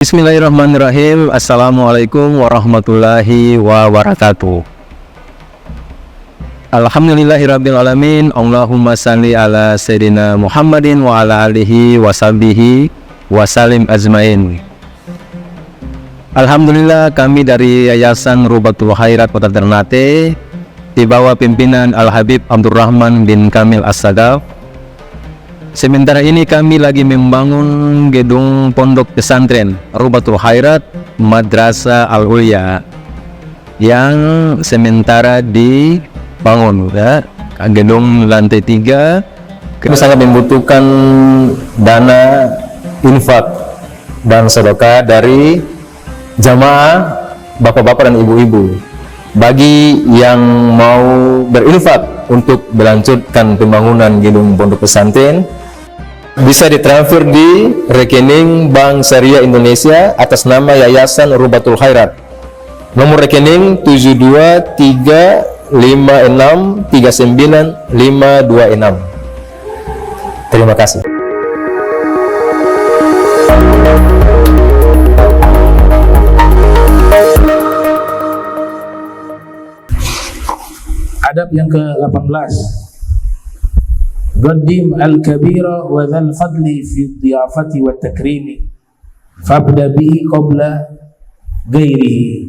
Bismillahirrahmanirrahim. Assalamualaikum warahmatullahi wabarakatuh. Alhamdulillahirrabbilalamin. Allahumma salli ala Sayyidina Muhammadin wa ala alihi wa sahbihi wa salim ajmain. Alhamdulillah, kami dari Yayasan Rubatul Khairat Kota Ternate di bawah pimpinan Al-Habib Abdurrahman bin Kamil As-Sagaf. Sementara ini kami lagi membangun gedung pondok pesantren Rubatul Khairat Madrasah Al-Ulya yang sementara dibangun, ya. Gedung lantai 3. Kami sangat membutuhkan dana infak dan sedekah dari jamaah bapak-bapak dan ibu-ibu. Bagi yang mau berinfak untuk melanjutkan pembangunan gedung pondok pesantren, bisa ditransfer di rekening Bank Syariah Indonesia atas nama Yayasan Rubatul Khairat. Nomor rekening 72356395526. Terima kasih. Adab yang ke-18. Qaddim al-kabira wa dhal fadli fi dhiyafati wa takrimi fabda bihi qabla ghairihi.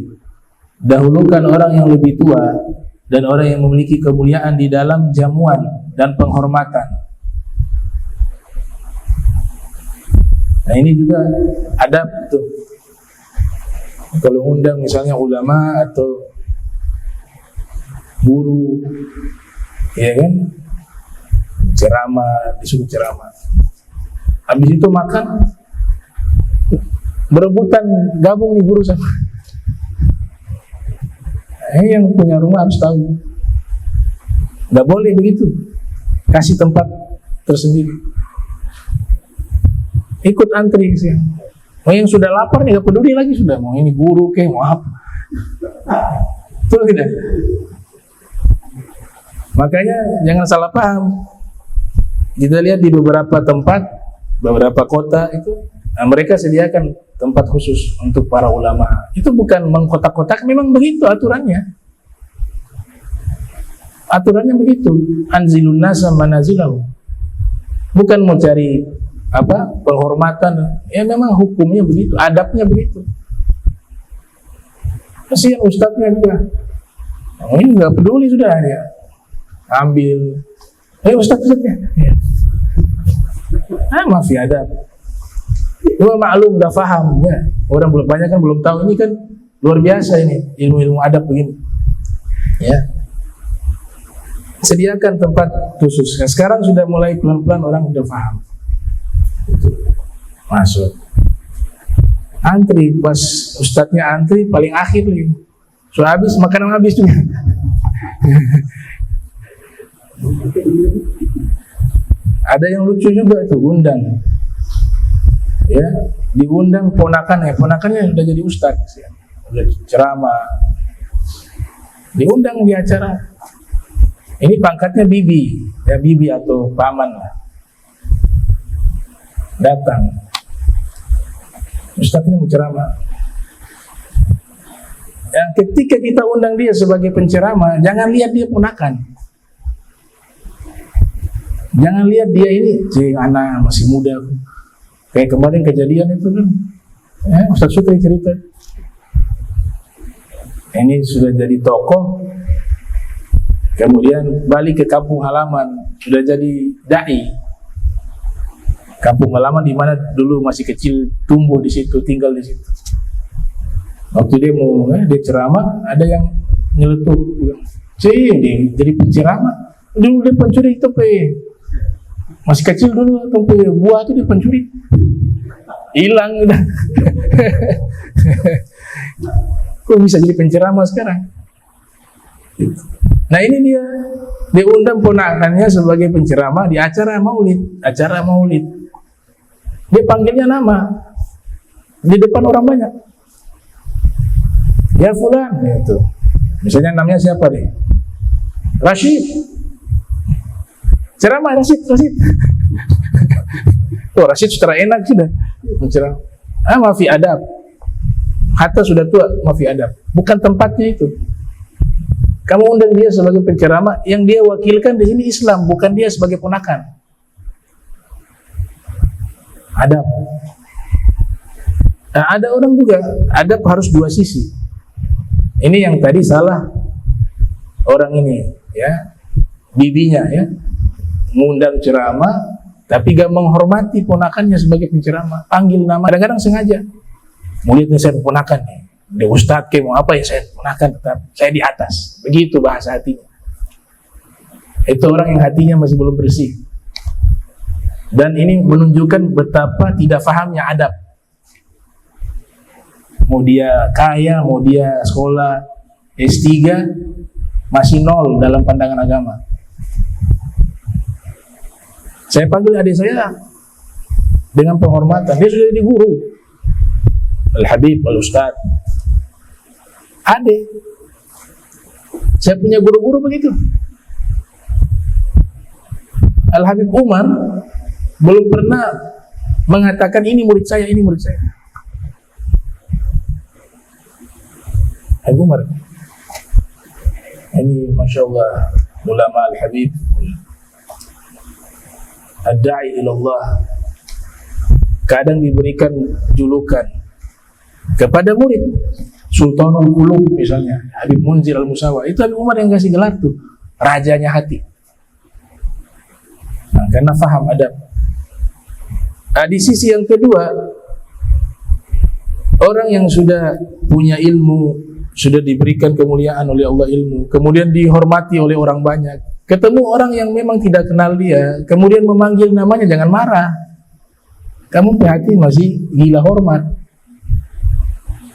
Dahulukan orang yang lebih tua dan orang yang memiliki kemuliaan di dalam jamuan dan penghormatan. Nah, ini juga adab tuh. Kalau undang misalnya ulama atau guru, ya kan, ceramah, disuruh ceramah, habis itu makan, berebutan gabung nih guru sama. Yang punya rumah harus tahu, nggak boleh begitu, kasih tempat tersendiri, ikut antri sih. Mau yang sudah lapar nih nggak peduli lagi, sudah mau ini guru kayak mau apa, tuh tidak. Makanya jangan salah paham. Kita lihat di beberapa tempat, beberapa kota itu, nah, mereka sediakan tempat khusus untuk para ulama. Itu bukan mengkotak-kotak, memang begitu aturannya. Aturannya begitu. Anzilun nasa manazilahu. Bukan mau cari apa penghormatan. Ya memang hukumnya begitu, adabnya begitu. Kasihan ustadznya juga. Oh, ini nggak peduli sudah dia. Ambil, ustadz-ustadznya, ya. Maaf ya, ada. Cuma maklum, udah paham, ya. Orang belum banyak kan belum tahu, ini kan luar biasa ini ilmu-ilmu adab begini, ya. Sediakan tempat khusus. Nah, sekarang sudah mulai pelan-pelan orang udah paham. Masuk, antri, pas ustadznya antri paling akhir lagi. So habis makanan habis juga. Ada yang lucu juga tuh, undang, ya, diundang ponakannya sudah jadi ustadz, ya, udah ceramah, diundang di acara. Ini pangkatnya bibi, ya, bibi atau paman lah. Datang, ustadz ini mau ceramah. Ya, ketika kita undang dia sebagai penceramah, jangan lihat dia ponakan. Jangan lihat dia ini, anak masih muda. Kayak kemarin kejadian itu kan, ya, Ustaz Sukri cerita. Ini sudah jadi tokoh, kemudian balik ke kampung halaman, sudah jadi dai. Kampung halaman di mana dulu masih kecil, tumbuh di situ, tinggal di situ. Waktu dia mau dia ceramah, ada yang nyeletuk, dia jadi penceramah. Dulu dia pencuri tope. Masih kecil dulu tope buah itu dia pencuri. Hilang udah. Kok bisa jadi penceramah sekarang? Nah, ini dia diundang ponakannya sebagai penceramah di acara maulid. Dia panggilnya nama di depan orang banyak. Ya fulan, gitu. Misalnya namanya siapa deh? Rashid. Ceramah Rashid. Oh, Rashid secara enak sudah menceramah. Mafi adab. Hatta sudah tua, mafi adab. Bukan tempatnya itu. Kamu undang dia sebagai penceramah, yang dia wakilkan di sini Islam, bukan dia sebagai ponakan. Adab. Nah, ada orang juga adab harus dua sisi. Ini yang tadi salah orang ini, ya, bibinya, ya, mengundang ceramah, tapi gak menghormati ponakannya sebagai penceramah, panggil nama, kadang-kadang sengaja. Muridnya saya ponakan nih, dia ustadz kayak mau apa ya, saya ponakan, tetap saya di atas. Begitu bahasa hatinya. Itu orang yang hatinya masih belum bersih. Dan ini menunjukkan betapa tidak fahamnya adab. Mau dia kaya, mau dia sekolah S3, masih nol dalam pandangan agama. Saya panggil adik saya dengan penghormatan. Dia sudah jadi guru, Al-Habib, Al-Ustadz. Adik. Saya punya guru-guru begitu. Al-Habib Umar belum pernah mengatakan ini murid saya, ini murid saya. Habib Umar. Ini Masya Allah ulama Al-Habib, ad-da'i ilallah, kadang diberikan julukan kepada murid Sultanul Qulub misalnya, Habib Munzir Al-Musawa. Itu Habib Umar yang kasih gelar tuh, rajanya hati. Nah, karena faham adab. Nah, di sisi yang kedua, orang yang sudah punya ilmu, sudah diberikan kemuliaan oleh Allah ilmu, kemudian dihormati oleh orang banyak, ketemu orang yang memang tidak kenal dia, kemudian memanggil namanya, jangan marah. Kamu hati masih gila hormat.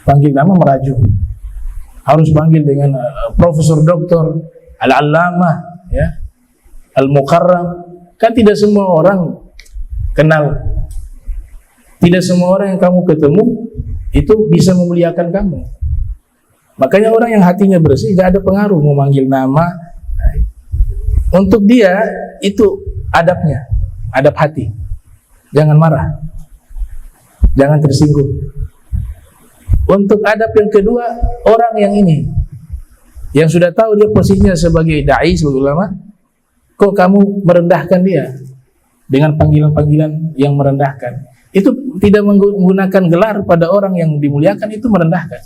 Panggil nama merajuk. Harus panggil dengan Profesor Doktor, Al-Allamah, ya, Al-Mukarram. Kan tidak semua orang kenal. Tidak semua orang yang kamu ketemu itu bisa memuliakan kamu. Makanya orang yang hatinya bersih gak ada pengaruh mau manggil nama. Untuk dia itu adabnya, adab hati. Jangan marah, jangan tersinggung. Untuk adab yang kedua, orang yang ini, yang sudah tahu dia posisinya sebagai da'i, sebagai ulama, kok kamu merendahkan dia dengan panggilan-panggilan yang merendahkan. Itu tidak menggunakan gelar pada orang yang dimuliakan, itu merendahkan.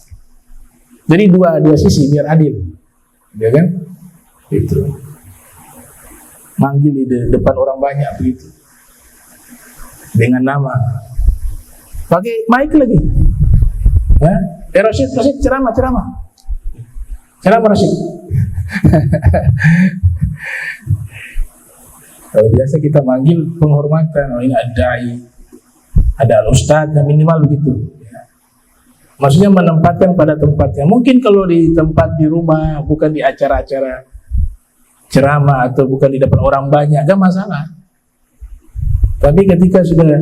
Jadi dua sisi biar adil, ya kan? Itu manggil di depan orang banyak begitu dengan nama, pakai mic lagi, ya. Rashid ceramah Rashid. Kalau biasa kita manggil penghormatan, oh ini ada-i, ada al-ustadz, minimal begitu. Maksudnya menempatkan pada tempatnya. Mungkin kalau di tempat di rumah, bukan di acara-acara ceramah atau bukan di depan orang banyak, gak masalah. Tapi ketika sudah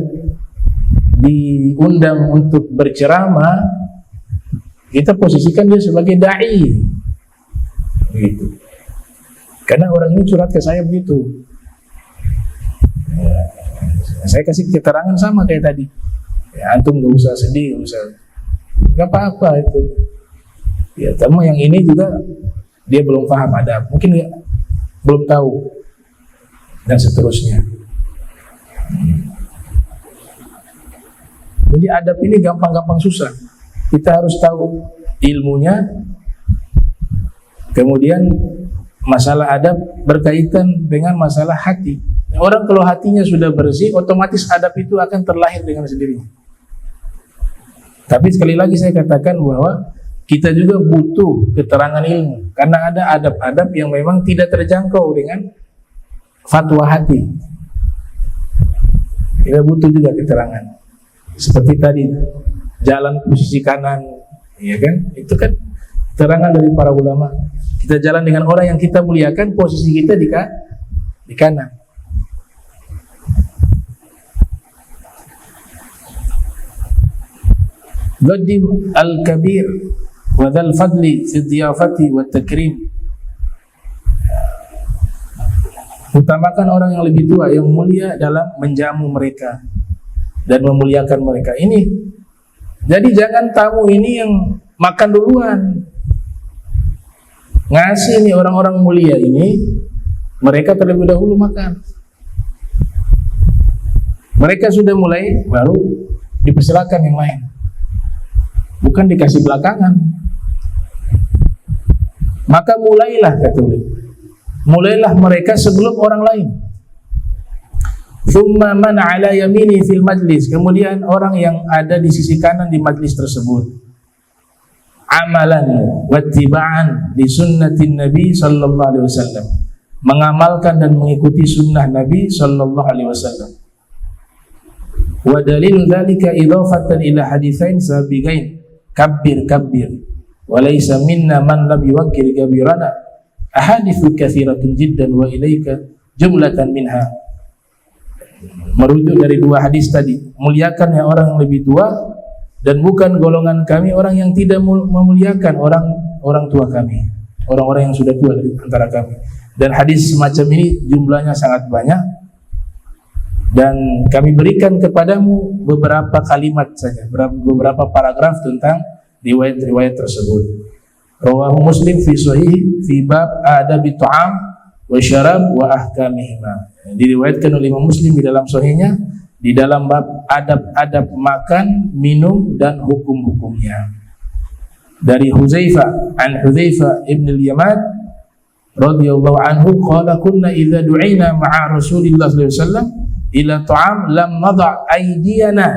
diundang untuk berceramah, kita posisikan dia sebagai da'i, begitu. Karena orang ini curhat ke saya begitu. Ya, saya kasih keterangan sama kayak tadi. Ya, antum gak usah sedih, gak usah. Gak apa-apa itu. Ya, tamu yang ini juga dia belum paham adab, mungkin dia belum tahu dan seterusnya. Jadi adab ini gampang-gampang susah. Kita harus tahu ilmunya. Kemudian masalah adab berkaitan dengan masalah hati. Orang kalau hatinya sudah bersih, otomatis adab itu akan terlahir dengan sendirinya. Tapi sekali lagi saya katakan bahwa kita juga butuh keterangan ilmu, karena ada adab-adab yang memang tidak terjangkau dengan fatwa hati. Kita butuh juga keterangan. Seperti tadi, jalan posisi kanan, ya kan? Itu kan keterangan dari para ulama. Kita jalan dengan orang yang kita muliakan, posisi kita di kanan. Qadim al-kabir wa dzal fadli fi dhiyafati wa takrim. Utamakan orang yang lebih tua, yang mulia dalam menjamu mereka dan memuliakan mereka. Ini Jadi jangan tamu ini yang makan duluan. Ngasih nih orang-orang mulia ini, mereka terlebih dahulu makan. Mereka sudah mulai, baru dipersilakan yang lain. Bukan dikasih belakangan. Maka mulailah, kata beliau. Mulailah mereka sebelum orang lain. Thumma man ala yamini fil majlis. Kemudian orang yang ada di sisi kanan di majlis tersebut. Amalan wattiba'an li sunnatin Nabi sallallahu alaihi wasallam. Mengamalkan dan mengikuti sunnah Nabi sallallahu alaihi wasallam. Wa dalil dzalika idhafatan ila haditsain sabiqain. Kabbir kabbir. Wa laysa minna man lam yuwaqqir kabirana. Ahaditsu katsiratun jiddan wa ilaika jumlatan minha. Merujuk dari dua hadis tadi, muliakan yang orang yang lebih tua dan bukan golongan kami orang yang tidak memuliakan orang tua kami, orang-orang yang sudah tua dari antara kami. Dan hadis semacam ini jumlahnya sangat banyak dan kami berikan kepadamu beberapa kalimat saja, beberapa paragraf tentang riwayat-riwayat tersebut. Rawahu Muslim fi sahih fi bab adabi ta'am wa syarab wa ahkamihima. Diriwayatkan oleh Imam Muslim di dalam sahihnya di dalam bab adab-adab makan, minum dan hukum-hukumnya. Dari Hudzaifah, an Hudzaifah ibn al-Yaman radhiyallahu anhu qala kunna idza du'ina ma'a Rasulillah sallallahu alaihi wasallam ila ta'am lam nadha' aydiyana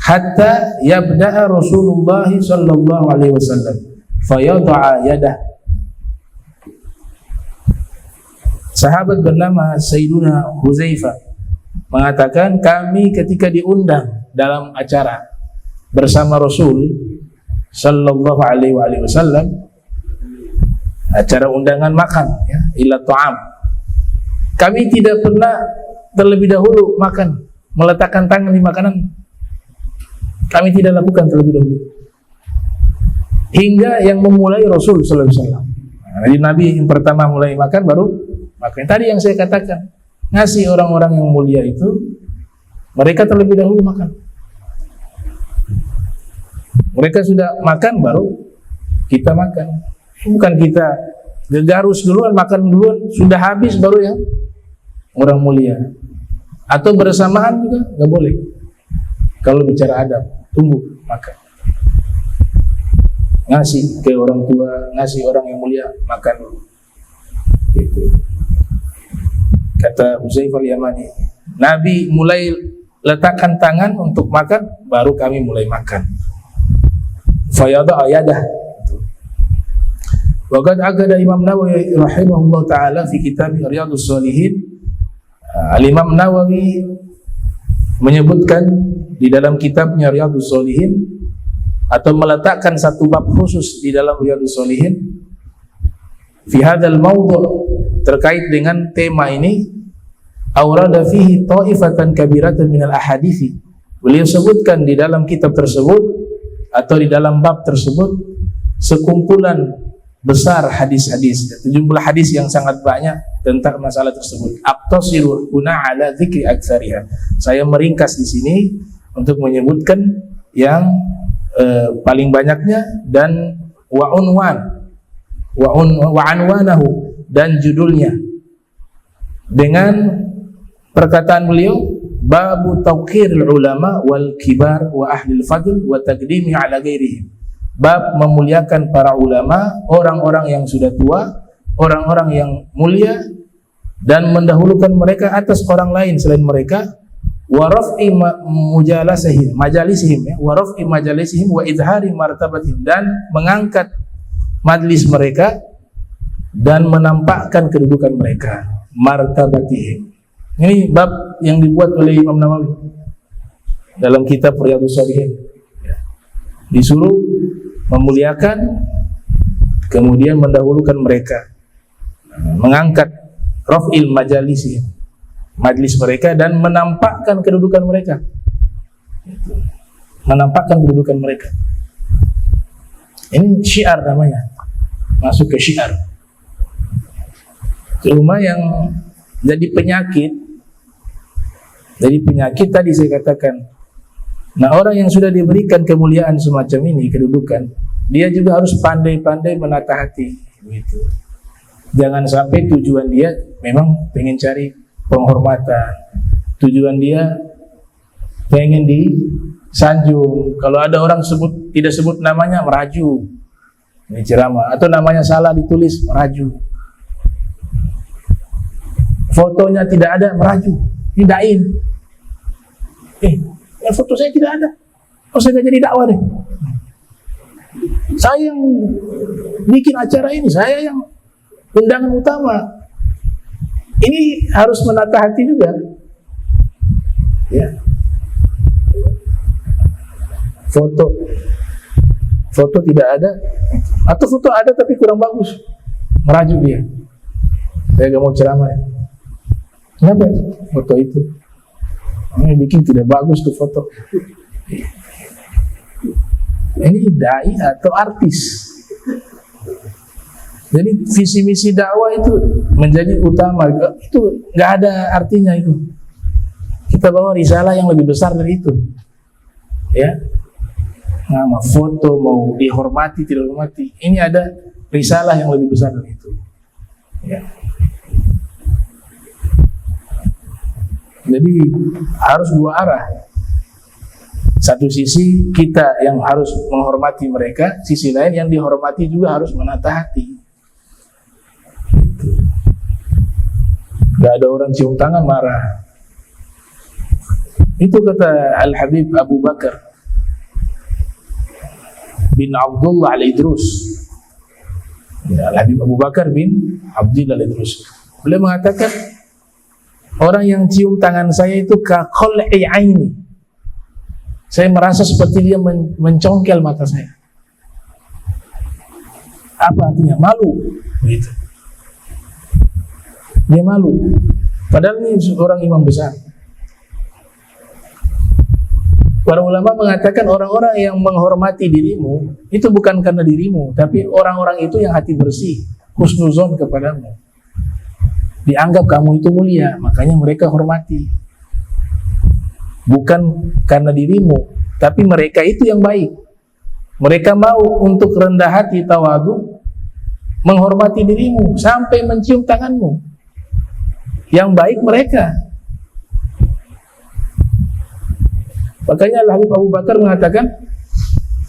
hatta yabda'a Rasulullah sallallahu alaihi wasallam fayadha'a yadah. Sahabat bernama Sayyiduna Hudzaifah mengatakan kami ketika diundang dalam acara bersama Rasul sallallahu alaihi wasallam, acara undangan makan ya, ila ta'am, kami tidak pernah terlebih dahulu makan, meletakkan tangan di makanan, kami tidak lakukan terlebih dahulu hingga yang memulai Rasul sallallahu alaihi wasallam. Jadi Nabi yang pertama mulai makan baru makan. Tadi yang saya katakan, ngasih orang-orang yang mulia itu mereka terlebih dahulu makan. Mereka sudah makan baru kita makan. Bukan kita gegarus duluan, makan duluan, sudah habis baru yang orang mulia. Atau bersamaan juga nggak boleh. Kalau bicara adab, tunggu makan. Ngasih ke orang tua, ngasih orang yang mulia, makan dulu. Itu. Kata Hudzaifah al-Yamani, Nabi mulai letakkan tangan untuk makan, baru kami mulai makan. Fayadha ayadah. Wa qad aqada Imam Nawawi rahimahullah taala fi kitab Riyadhus Shalihin. Al-Imam Nawawi menyebutkan di dalam kitabnya Riyadhus Shalihin atau meletakkan satu bab khusus di dalam Riyadhus Shalihin fi hadzal mawdu' terkait dengan tema ini. Aurada fihi ta'ifatan kabiratan minal ahadithi. Beliau sebutkan di dalam kitab tersebut atau di dalam bab tersebut sekumpulan besar hadis-hadis, jumlah hadis yang sangat banyak tentang masalah tersebut. Aqtasiru huna ala dzikri aktsariha. Saya meringkas di sini untuk menyebutkan yang paling banyaknya dan wa anwanahu dan judulnya dengan perkataan beliau babu tauqiril ulama wal kibar wa ahlil fadl wa taqdimi ala ghairihim. Bab memuliakan para ulama, orang-orang yang sudah tua, orang-orang yang mulia dan mendahulukan mereka atas orang lain selain mereka. Wa raf'i majalisihim wa izhari martabatihim, dan mengangkat majlis mereka dan menampakkan kedudukan mereka, martabatihim. Ini bab yang dibuat oleh Imam Nawawi dalam kitab Riyadhus Shalihin. Disuruh memuliakan, kemudian mendahulukan mereka, mengangkat raf'il majalisi, majlis mereka, dan menampakkan kedudukan mereka. Menampakkan kedudukan mereka. Ini syiar namanya, masuk ke syiar. Cuma yang jadi penyakit tadi saya katakan, Nah, orang yang sudah diberikan kemuliaan semacam ini, kedudukan, dia juga harus pandai-pandai menata hati, begitu. Jangan sampai tujuan dia memang pengen cari penghormatan, tujuan dia pengen disanjung. Kalau ada orang tidak sebut namanya, meraju, ini ceramah, atau namanya salah ditulis, meraju. Fotonya tidak ada, meraju, tindain. Ya foto saya tidak ada, oh saya gak jadi dakwah deh. Saya yang bikin acara ini, saya yang undangan utama. Ini harus menata hati juga. Ya. Foto tidak ada, atau foto ada tapi kurang bagus, merajuk dia. Saya gak mau ceramah. Kenapa foto itu? Ini bikin tidak bagus tuh foto. Ini dai atau artis. Jadi visi misi dakwah itu menjadi utama. Itu nggak ada artinya itu. Kita bawa risalah yang lebih besar dari itu. Ya, nama foto mau dihormati tidak dihormati. Ini ada risalah yang lebih besar dari itu. Ya. Jadi harus dua arah. Satu sisi kita yang harus menghormati mereka, sisi lain yang dihormati juga harus menata hati. Gak ada orang cium tangan marah. Itu kata Al-Habib Abu Bakar bin Abdullah Al-Idrus. Al-Habib Abu Bakar bin Abdullah Al-Idrus. Beliau mengatakan, orang yang cium tangan saya itu kaqal'i aini. Saya merasa seperti dia mencongkel mata saya. Apa artinya? Malu. Begitu. Dia malu. Padahal ini seorang imam besar. Para ulama mengatakan orang-orang yang menghormati dirimu itu bukan karena dirimu, tapi orang-orang itu yang hati bersih, husnuzon kepadamu. Dianggap kamu itu mulia, makanya mereka hormati. Bukan karena dirimu, tapi mereka itu yang baik. Mereka mau untuk rendah hati, tawadu, menghormati dirimu sampai mencium tanganmu. Yang baik mereka. Makanya Al-Habib Abu Bakar mengatakan,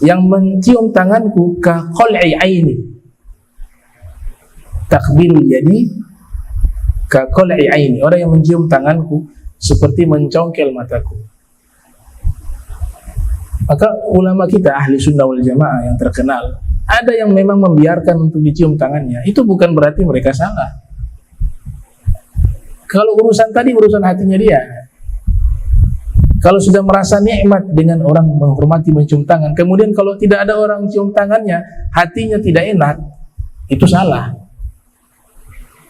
yang mencium tanganku ka qal'i aini, takbirul yadi ka qal'i aini. Orang yang mencium tanganku seperti mencongkel mataku. Maka ulama kita ahli sunnah wal jamaah yang terkenal, ada yang memang membiarkan untuk dicium tangannya. Itu bukan berarti mereka salah. Kalau urusan tadi urusan hatinya dia. Kalau sudah merasa nikmat dengan orang menghormati mencium tangan, kemudian kalau tidak ada orang cium tangannya, hatinya tidak enak, itu salah.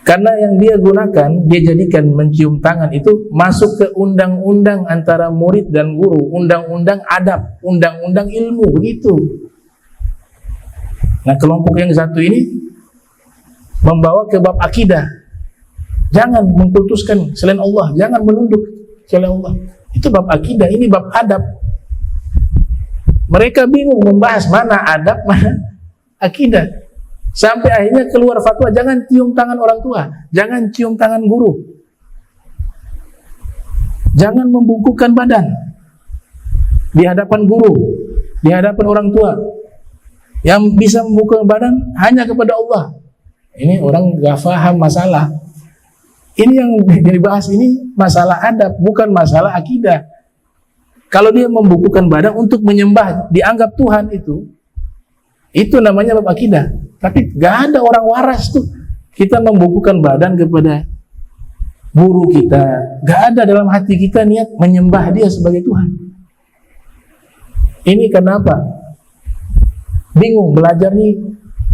Karena yang dia gunakan, dia jadikan mencium tangan itu masuk ke undang-undang antara murid dan guru, undang-undang adab, undang-undang ilmu, begitu. Nah, kelompok yang satu ini membawa ke bab akidah. Jangan mengkultuskan selain Allah, jangan menunduk selain Allah. Itu bab akidah, ini bab adab. Mereka bingung membahas mana adab, mana akidah. Sampai akhirnya keluar fatwa, jangan cium tangan orang tua, jangan cium tangan guru, jangan membungkukkan badan di hadapan guru, di hadapan orang tua. Yang bisa membungkukkan badan hanya kepada Allah. Ini orang gak paham masalah. Ini yang dibahas ini masalah adab, bukan masalah akidah. Kalau dia membungkukkan badan untuk menyembah, dianggap Tuhan, itu namanya bab akidah. Tapi gak ada orang waras tuh kita membungkukkan badan kepada guru kita, gak ada dalam hati kita niat menyembah dia sebagai Tuhan. Ini kenapa? Bingung belajar nih,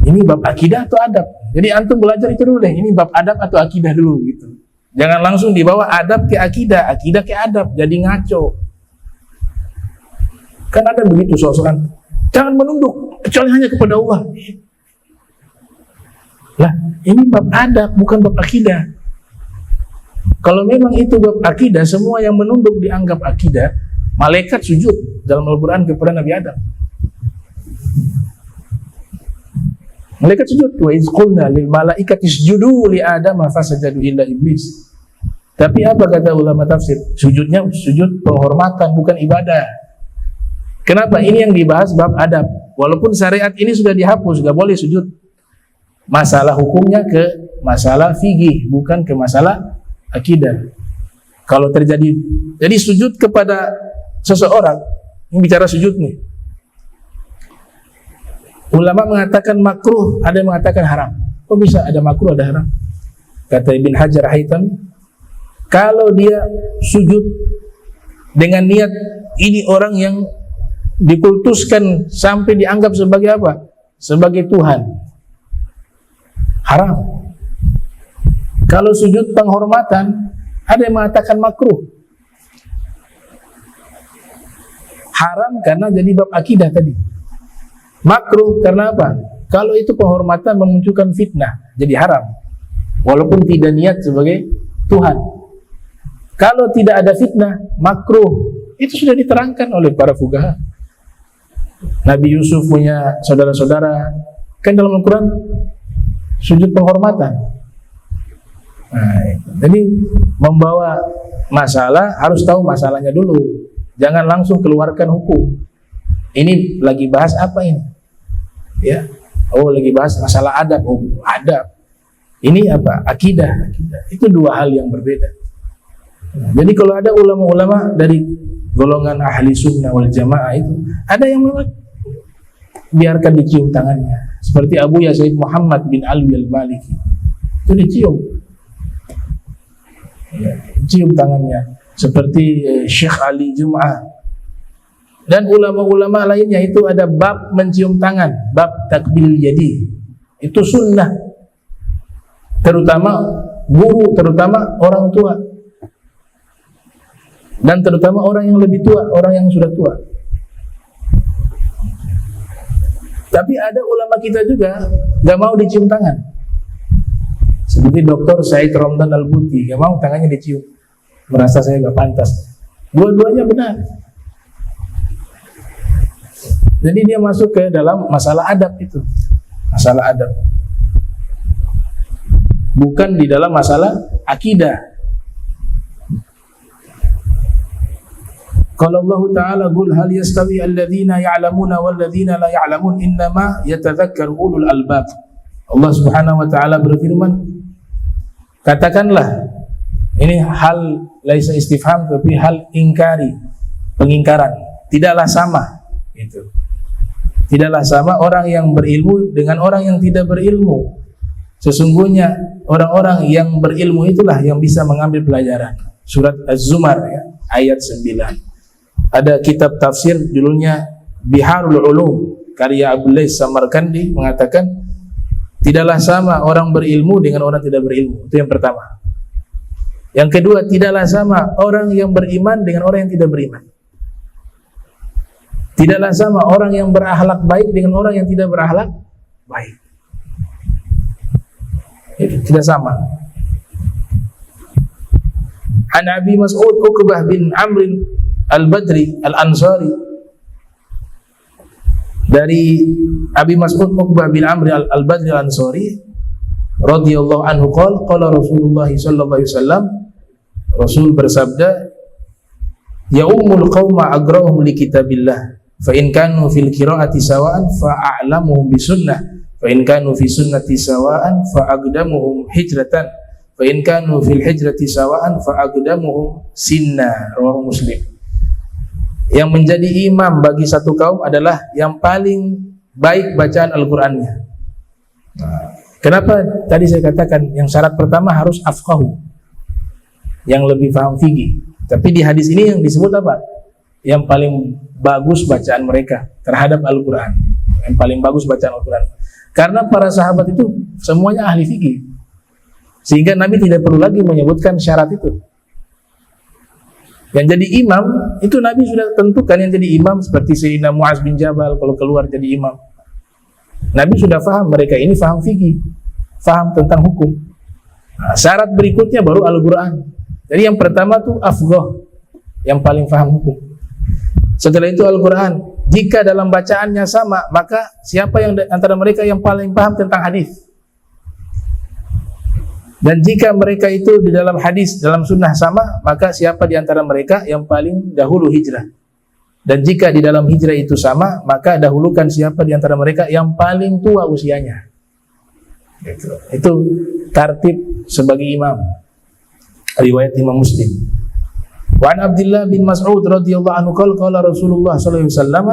ini bab akidah atau adab? Jadi antum belajar itu dulu deh, ini bab adab atau akidah dulu gitu. Jangan langsung dibawa adab ke akidah, akidah ke adab, jadi ngaco. Kan ada begitu soal-soal, jangan menunduk kecuali hanya kepada Allah. Lah, ini bab adab bukan bab akidah. Kalau memang itu bab akidah, semua yang menunduk dianggap akidah, Malaikat sujud dalam Al-Quran kepada Nabi Adam. Malaikat sujud. Wa iz qulna lil malaikati isjudu li Adam fasajadu illa iblis. Tapi apa kata ulama tafsir? Sujudnya sujud penghormatan, bukan ibadah. Kenapa? Ini yang dibahas bab adab. Walaupun syariat ini sudah dihapus, gak boleh sujud. Masalah hukumnya ke masalah fikih, bukan ke masalah akidah. Kalau terjadi, jadi sujud kepada seseorang, ini bicara sujud nih. Ulama mengatakan makruh, ada yang mengatakan haram. Kok bisa ada makruh, ada haram? Kata Ibn Hajar Haytami, kalau dia sujud dengan niat ini orang yang dikultuskan sampai dianggap sebagai apa? Sebagai Tuhan. Haram. Kalau sujud penghormatan, ada yang mengatakan makruh. Haram karena jadi bab akidah tadi. Makruh karena apa? Kalau itu penghormatan memunculkan fitnah, jadi haram. Walaupun tidak niat sebagai Tuhan. Kalau tidak ada fitnah, makruh. Itu sudah diterangkan oleh para fuqaha. Nabi Yusuf punya saudara-saudara, kan dalam Al-Quran sujud penghormatan. Nah, jadi membawa masalah harus tahu masalahnya dulu. Jangan langsung keluarkan hukum. Ini lagi bahas apa ini? Ya, oh lagi bahas masalah adab. Oh adab. Ini apa? Akidah. Itu dua hal yang berbeda. Nah, jadi kalau ada ulama-ulama dari golongan ahli sunnah wal jamaah itu, ada yang memang biarkan dicium tangannya. Seperti Abu Yazid Muhammad bin Alwi al-Maliki, itu dicium, ya, cium tangannya. Seperti Syekh Ali Jum'ah dan ulama-ulama lainnya, itu ada bab mencium tangan, bab takbil yadi. Itu sunnah, terutama guru, terutama orang tua, dan terutama orang yang lebih tua, orang yang sudah tua. Tapi ada ulama kita juga gak mau dicium tangan, seperti Dr. Said Ramdan Al-Buti, gak mau tangannya dicium, merasa saya gak pantas. Dua-duanya benar. Jadi dia masuk ke dalam masalah adab itu, masalah adab, bukan di dalam masalah akidah. Kalau Allah Ta'ala qul hal yastawi alladhina ya'lamuna walladhina la ya'lamun innama yatadhakkaru ulul albab. Allah Subhanahu wa Ta'ala berfirman, katakanlah, ini hal laisa istifham tapi hal ingkari, pengingkaran, tidaklah sama itu. Tidaklah sama orang yang berilmu dengan orang yang tidak berilmu. Sesungguhnya orang-orang yang berilmu itulah yang bisa mengambil pelajaran. Surat Az-Zumar ya, ayat 9. Ada kitab tafsir judulnya Biharul Ulum karya Abdullah Samarkandi mengatakan tidaklah sama orang berilmu dengan orang tidak berilmu. Itu yang pertama. Yang kedua, tidaklah sama orang yang beriman dengan orang yang tidak beriman. Tidaklah sama orang yang berakhlak baik dengan orang yang tidak berakhlak baik. Itu tidak sama. An Abi Mas'ud Uqbah bin Amr Al-Badri Al-Ansari, dari Abi Mas'ud Uqbah bin Amr Al-Badri Al-Ansari radhiyallahu anhu qala Rasulullah sallallahu alaihi wasallam, Rasul bersabda, ya ummul qauma agrahum li kitabillah fa in kanu fil qiraati sawa'an fa a'lamuhum bi sunnah fa in kanu fi sunnati sawa'an fa aqdamuhum hijratan fa in kanu fil hijrati sawa'an fa aqdamuhum sinna. Rawahu Muslim. Yang menjadi imam bagi satu kaum adalah yang paling baik bacaan Al-Qur'annya. Nah, kenapa tadi saya katakan yang syarat pertama harus afqahu, yang lebih paham fikih. Tapi di hadis ini yang disebut apa? Yang paling bagus bacaan mereka terhadap Al-Quran, yang paling bagus bacaan Al-Quran. Karena para sahabat itu semuanya ahli fikih, sehingga Nabi tidak perlu lagi menyebutkan syarat itu. Yang jadi imam itu Nabi sudah tentukan yang jadi imam, seperti Sayyidina Mu'az bin Jabal kalau keluar jadi imam. Nabi sudah faham mereka ini faham fikih, faham tentang hukum. Nah, syarat berikutnya baru Al-Quran. Jadi yang pertama tuh afghah, yang paling faham hukum. Setelah itu Al-Quran. Jika dalam bacaannya sama, maka siapa yang antara mereka yang paling paham tentang hadis? Dan jika mereka itu di dalam hadis, dalam sunnah sama, maka siapa di antara mereka yang paling dahulu hijrah? Dan jika di dalam hijrah itu sama, maka dahulukan siapa di antara mereka yang paling tua usianya. Itu tartib sebagai imam. Riwayat Imam Muslim. Wa an Abdullah bin Mas'ud radhiyallahu anhu qala Rasulullah sallallahu alaihi wasallam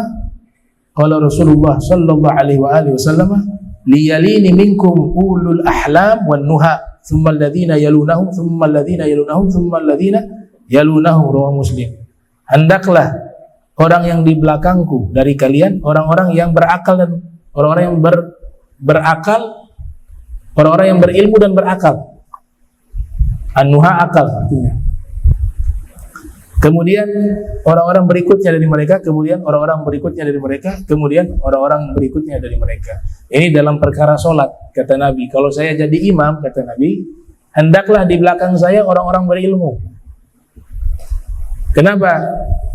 sallallahu alaihi wasallam liyalini minkum ulul ahlam wan nuha thumma alladhina yalunahum thumma alladhina yalunahum thumma alladhina yalunahum rawahu Muslim. Hendaklah orang yang di belakangku dari kalian orang-orang yang berakal dan orang-orang yang berakal, orang-orang yang berilmu dan berakal. An-nuha akal artinya. Kemudian orang-orang berikutnya dari mereka, kemudian orang-orang berikutnya dari mereka, kemudian orang-orang berikutnya dari mereka. Ini dalam perkara sholat, kata Nabi. Kalau saya jadi imam, kata Nabi, hendaklah di belakang saya orang-orang berilmu. Kenapa?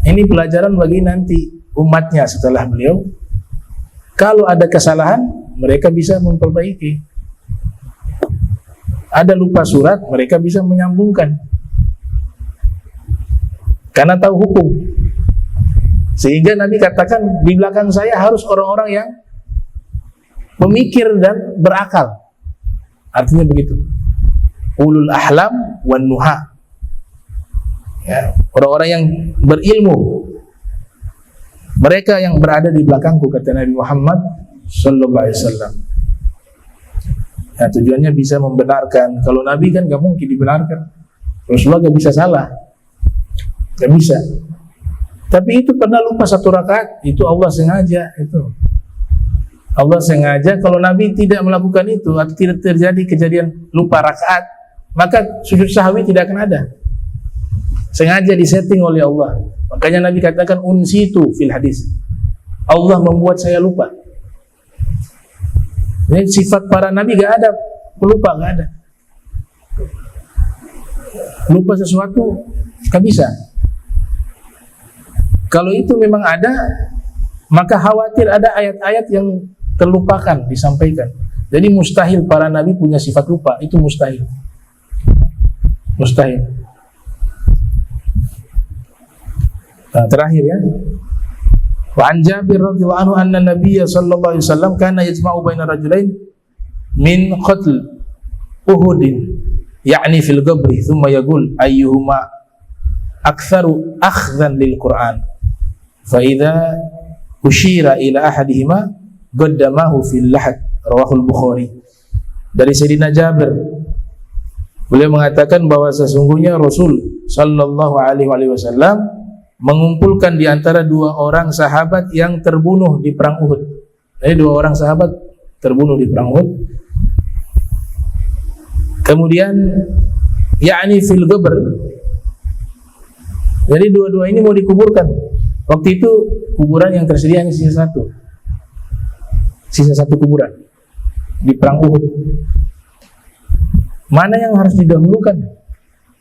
Ini pelajaran bagi nanti umatnya setelah beliau. Kalau ada kesalahan, mereka bisa memperbaiki. Ada lupa surat, mereka bisa menyambungkan. Karena tahu hukum. Sehingga Nabi katakan di belakang saya harus orang-orang yang pemikir dan berakal. Artinya begitu. Ulul ahlam wan nuha. Ya, orang-orang yang berilmu. Mereka yang berada di belakangku, kata Nabi Muhammad sallallahu alaihi wasallam. Ya, tujuannya bisa membenarkan. Kalau Nabi kan gak mungkin dibenarkan. Rasulullah gak bisa salah. Gak bisa. Tapi itu pernah lupa satu rakaat, itu Allah sengaja itu. Allah sengaja kalau Nabi tidak melakukan itu atau tidak terjadi kejadian lupa rakaat, maka sujud sahwi tidak akan ada. Sengaja disetting oleh Allah. Makanya Nabi katakan unsitu fil hadis. Allah membuat saya lupa. Ini sifat para Nabi gak ada pelupa, gak ada. Lupa sesuatu gak bisa. Kalau itu memang ada, maka khawatir ada ayat-ayat yang terlupakan disampaikan. Jadi mustahil para nabi punya sifat lupa, itu mustahil. Mustahil. Nah, terakhir ya. Wa an Jabir radhiyallahu anhu anna Nabiyya sallallahu alaihi wasallam kana yajma'u baina rajulain min qatl Uhudin ya'ni fil gabri thumma yaqul ayyuhuma aktsaru akhdhan lil Qur'an. Fa'idha ushira ila ahadihima qaddamahu fil lahad rawahul Bukhari. Dari Sayyidina Jabir, beliau mengatakan bahwa sesungguhnya Rasul sallallahu alaihi wasallam mengumpulkan di antara dua orang sahabat yang terbunuh di perang Uhud. Jadi dua orang sahabat terbunuh di perang Uhud. Kemudian yakni fil qabr. Jadi dua-dua ini mau dikuburkan. Waktu itu kuburan yang tersedia hanya sisa satu kuburan di perang Uhud. Mana yang harus didahulukan?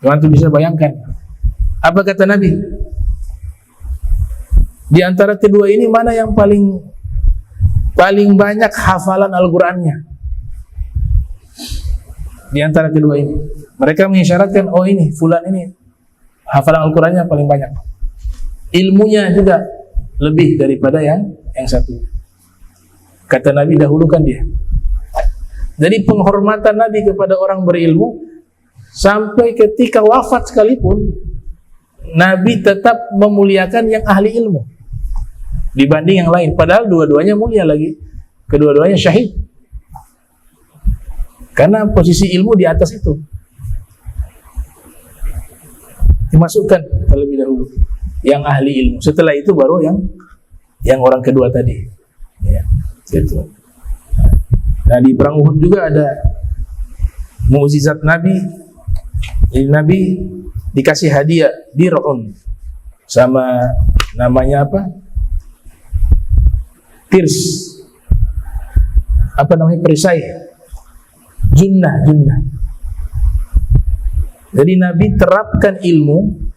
Tuhan bisa bayangkan. Apa kata Nabi? Di antara kedua ini mana yang paling banyak hafalan Al-Qur'annya? Di antara kedua ini, mereka mengisyaratkan, oh ini fulan ini hafalan Al-Qur'annya paling banyak. Ilmunya juga lebih daripada yang satu. Kata Nabi, dahulukan dia. Jadi penghormatan Nabi kepada orang berilmu sampai ketika wafat sekalipun Nabi tetap memuliakan yang ahli ilmu dibanding yang lain. Padahal dua-duanya mulia lagi. Kedua-duanya syahid. Karena posisi ilmu di atas itu. Dimasukkan terlebih dahulu yang ahli ilmu. Setelah itu baru yang orang kedua tadi. Ya, gitu. Nah, di perang Uhud juga ada mukjizat Nabi. Jadi Nabi dikasih hadiah dir'un sama namanya apa? Tirs. Apa namanya? Perisai. Junnah. Jadi Nabi terapkan ilmu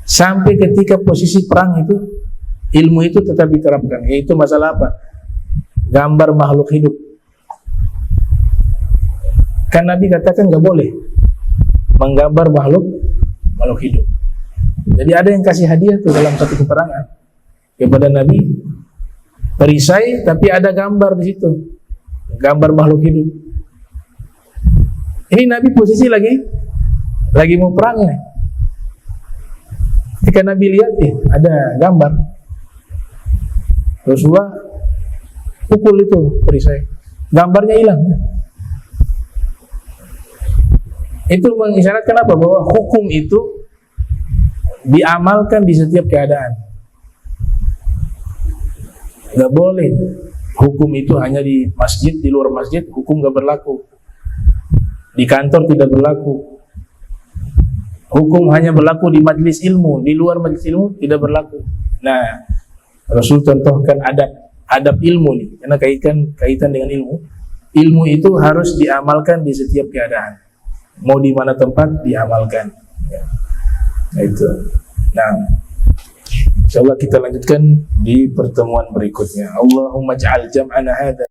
sampai ketika posisi perang itu ilmu itu tetap diterapkan, yaitu masalah apa? Gambar makhluk hidup. Kan Nabi katakan nggak boleh menggambar makhluk hidup. Jadi ada yang kasih hadiah tuh dalam satu keterangan kepada Nabi, perisai tapi ada gambar di situ, gambar makhluk hidup. Ini Nabi posisi lagi mau perang nih. Ketika Nabi lihat ada gambar, Rasulullah pukul itu perisai, gambarnya hilang. Itu mengisyaratkan apa? Bahwa hukum itu diamalkan di setiap keadaan. Gak boleh hukum itu hanya di masjid, di luar masjid hukum gak berlaku, di kantor tidak berlaku. Hukum hanya berlaku di majelis ilmu, di luar majelis ilmu tidak berlaku. Nah, Rasul contohkan adab ilmu nih, karena kaitan dengan ilmu. Ilmu itu harus diamalkan di setiap keadaan. Mau di mana tempat diamalkan. Ya. Nah, itu. Nah, insyaallah kita lanjutkan di pertemuan berikutnya. Allahumma ja'al jam'ana hadza